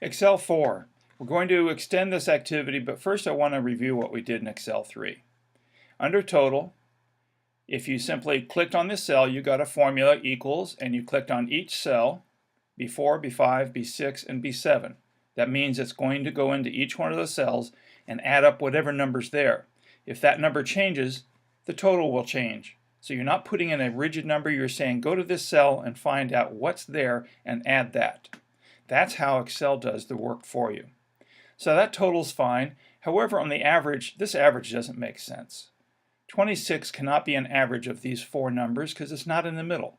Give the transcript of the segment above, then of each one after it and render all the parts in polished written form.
Excel 4. We're going to extend this activity, but first I want to review what we did in Excel 3. Under Total, if you simply clicked on this cell, you got a formula equals, and you clicked on each cell, B4, B5, B6, and B7. That means it's going to go into each one of those cells and add up whatever number's there. If that number changes, the total will change. So you're not putting in a rigid number, you're saying go to this cell and find out what's there and add that. That's how Excel does the work for you. So that total's fine. However, on the average, this average doesn't make sense. 26 cannot be an average of these four numbers because it's not in the middle.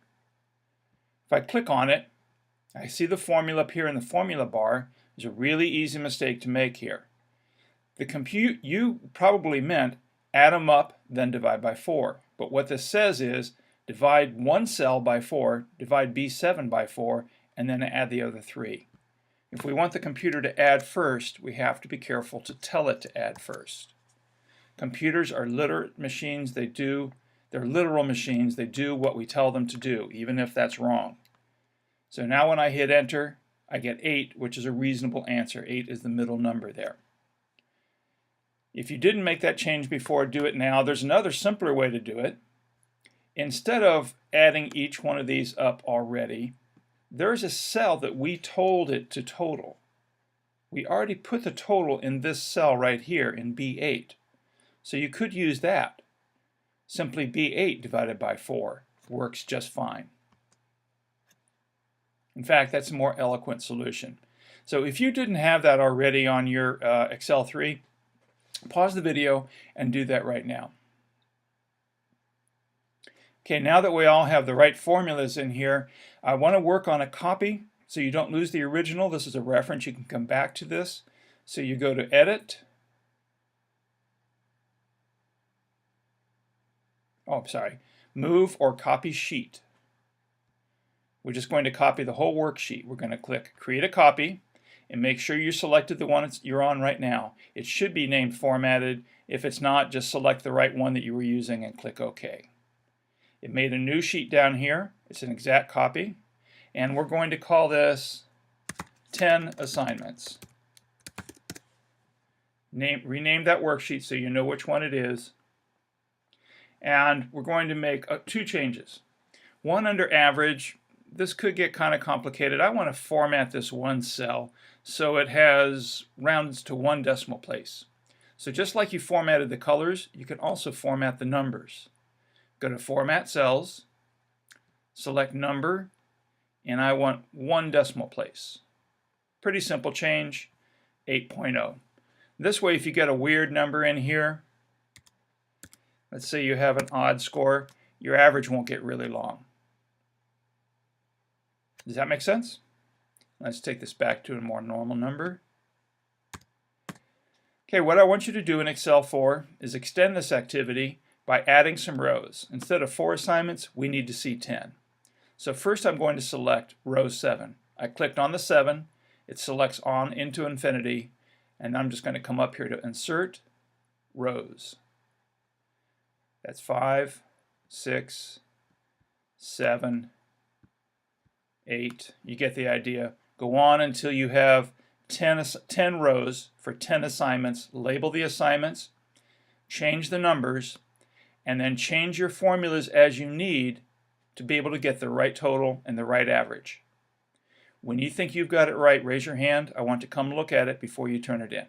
If I click on it, I see the formula up here in the formula bar. There's a really easy mistake to make here. The compute, you probably meant add them up, then divide by 4. But what this says is divide one cell by 4, divide B7 by 4, and then add the other 3. If we want the computer to add first, we have to be careful to tell it to add first. Computers are literate machines. They're literal machines. They do what we tell them to do, even if that's wrong. So now when I hit enter, I get 8, which is a reasonable answer. 8 is the middle number there. If you didn't make that change before, do it now. There's another simpler way to do it. Instead of adding each one of these up already, there's a cell that we told it to total. We already put the total in this cell right here in B8. So you could use that. Simply B8 divided by 4 works just fine. In fact, that's a more eloquent solution. So if you didn't have that already on your Excel 3, pause the video and do that right now. Okay, now that we all have the right formulas in here, I want to work on a copy so you don't lose the original. This is a reference. You can come back to this. So you go to Edit. Move or Copy Sheet. We're just going to copy the whole worksheet. We're going to click Create a Copy and make sure you selected the one you're on right now. It should be named Formatted. If it's not, just select the right one that you were using and click OK. It made a new sheet down here. It's an exact copy. And we're going to call this 10 assignments. Rename that worksheet so you know which one it is. And we're going to make two changes. One under average. This could get kind of complicated. I want to format this one cell so it has rounds to one decimal place. So just like you formatted the colors, you can also format the numbers. Go to Format Cells, select Number, and I want one decimal place. Pretty simple change, 8.0. This way, if you get a weird number in here, let's say you have an odd score, your average won't get really long. Does that make sense? Let's take this back to a more normal number. Okay, what I want you to do in Excel 4 is extend this activity by adding some rows. Instead of 4 assignments, we need to see 10. So first I'm going to select row 7. I clicked on the 7, it selects on into infinity, and I'm just going to come up here to Insert, Rows. That's 5, 6, 7, 8. You get the idea. Go on until you have 10 rows for 10 assignments. Label the assignments, change the numbers, and then change your formulas as you need to be able to get the right total and the right average. When you think you've got it right, raise your hand. I want to come look at it before you turn it in.